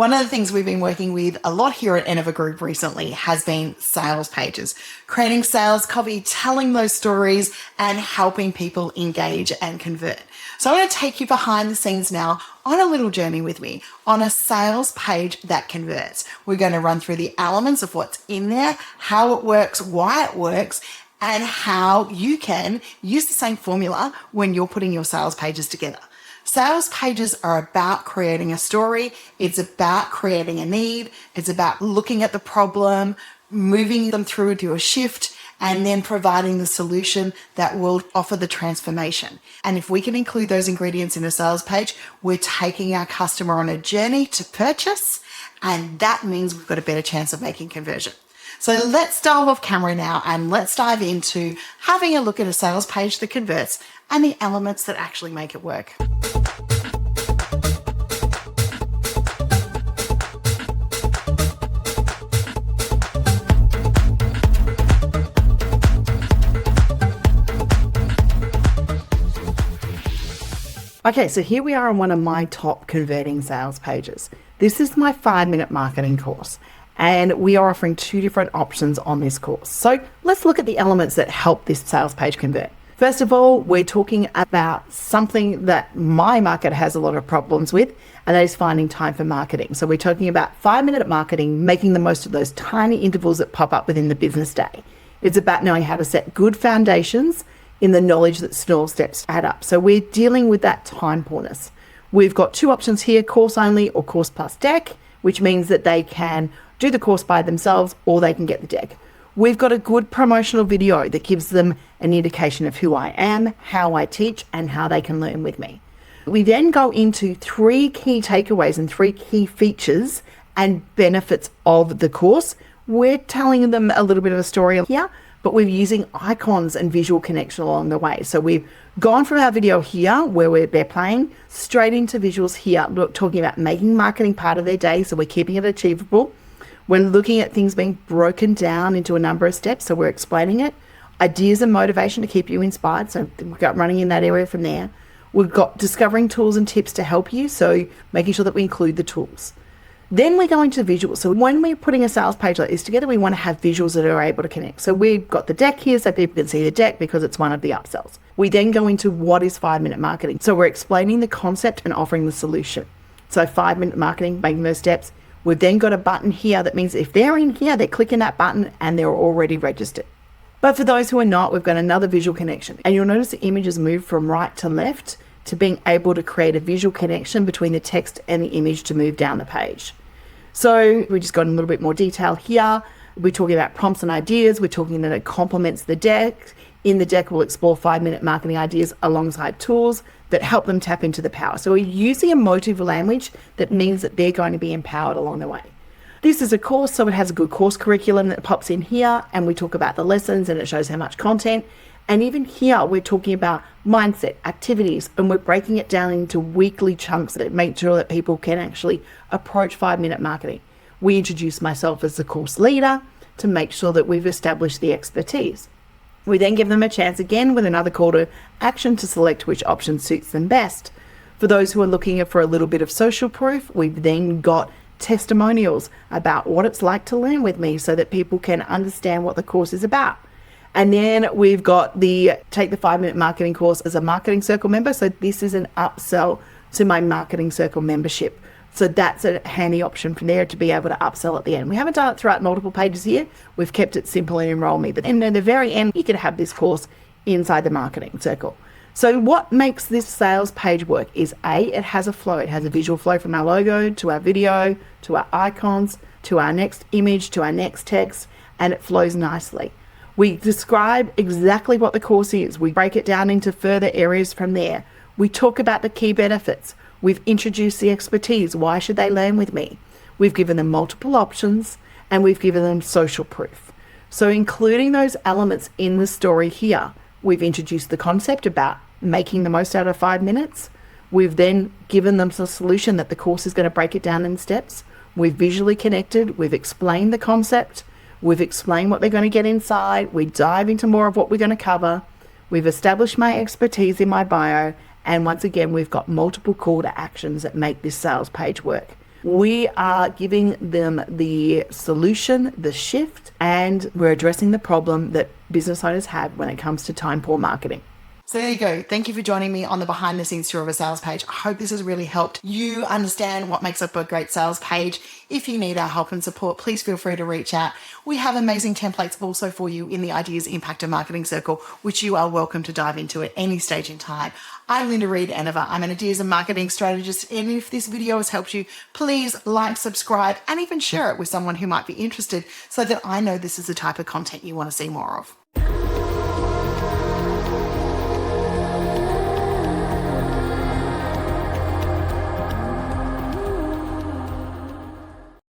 One of the things we've been working with a lot here at Reed-Enever Group recently has been sales pages, creating sales copy, telling those stories and helping people engage and convert. So I want to take you behind the scenes now on a little journey with me on a sales page that converts. We're going to run through the elements of what's in there, how it works, why it works, and how you can use the same formula when you're putting your sales pages together. Sales pages are about creating a story. It's about creating a need. It's about looking at the problem, moving them through to a shift, and then providing the solution that will offer the transformation. And if we can include those ingredients in a sales page, we're taking our customer on a journey to purchase, and that means we've got a better chance of making conversion. So let's dive off camera now and let's dive into having a look at a sales page that converts and the elements that actually make it work. Okay, so here we are on one of my top converting sales pages. This is my 5-minute marketing course, and we are offering 2 different options on this course. So let's look at the elements that help this sales page convert. First of all, we're talking about something that my market has a lot of problems with, and that is finding time for marketing. So we're talking about 5-minute marketing, making the most of those tiny intervals that pop up within the business day. It's about knowing how to set good foundations in the knowledge that small steps add up. So we're dealing with that time poorness. We've got 2 options here, course only or course plus deck, which means that they can do the course by themselves or they can get the deck. We've got a good promotional video that gives them an indication of who I am, how I teach, and how they can learn with me. We then go into 3 key takeaways and 3 key features and benefits of the course. We're telling them a little bit of a story here, but we're using icons and visual connection along the way. So we've gone from our video here where they're playing straight into visuals here, talking about making marketing part of their day. So we're keeping it achievable. We're looking at things being broken down into a number of steps. So we're explaining it. Ideas and motivation to keep you inspired. So we've got running in that area from there. We've got discovering tools and tips to help you. So making sure that we include the tools. Then we go into visuals. So when we're putting a sales page like this together, we want to have visuals that are able to connect. So we've got the deck here so people can see the deck because it's one of the upsells. We then go into what is 5-minute marketing. So we're explaining the concept and offering the solution. So 5-minute marketing, making those steps. We've then got a button here that means if they're in here, they're clicking that button and they're already registered. But for those who are not, we've got another visual connection. And you'll notice the images move from right to left to being able to create a visual connection between the text and the image to move down the page. So we just got a little bit more detail here. We're talking about prompts and ideas. We're talking that it complements the deck. In the deck, we'll explore 5-minute marketing ideas alongside tools that help them tap into the power. So we're using emotive language that means that they're going to be empowered along the way. This is a course, so it has a good course curriculum that pops in here, and we talk about the lessons and it shows how much content. And even here, we're talking about mindset, activities, and we're breaking it down into weekly chunks that make sure that people can actually approach 5-minute marketing. We introduce myself as the course leader to make sure that we've established the expertise. We then give them a chance again with another call to action to select which option suits them best. For those who are looking for a little bit of social proof, we've then got testimonials about what it's like to learn with me so that people can understand what the course is about. And then we've got the take the 5-minute marketing course as a marketing circle member. So this is an upsell to my marketing circle membership. So that's a handy option from there to be able to upsell at the end. We haven't done it throughout multiple pages here. We've kept it simple and enroll me. But then at the very end, you could have this course inside the marketing circle. So what makes this sales page work is it has a flow. It has a visual flow from our logo to our video, to our icons, to our next image, to our next text, and it flows nicely. We describe exactly what the course is. We break it down into further areas from there. We talk about the key benefits. We've introduced the expertise. Why should they learn with me? We've given them multiple options and we've given them social proof. So including those elements in the story here, we've introduced the concept about making the most out of 5 minutes. We've then given them the solution that the course is going to break it down in steps. We've visually connected. We've explained the concept. We've explained what they're going to get inside. We dive into more of what we're going to cover. We've established my expertise in my bio. And once again, we've got multiple call to actions that make this sales page work. We are giving them the solution, the shift, and we're addressing the problem that business owners have when it comes to time poor marketing. So there you go. Thank you for joining me on the behind the scenes tour of a sales page. I hope this has really helped you understand what makes up a great sales page. If you need our help and support, please feel free to reach out. We have amazing templates also for you in the Ideas Impact and Marketing Circle, which you are welcome to dive into at any stage in time. I'm Linda Reed-Enever. I'm an Ideas and Marketing Strategist. And if this video has helped you, please like, subscribe, and even share it with someone who might be interested so that I know this is the type of content you want to see more of.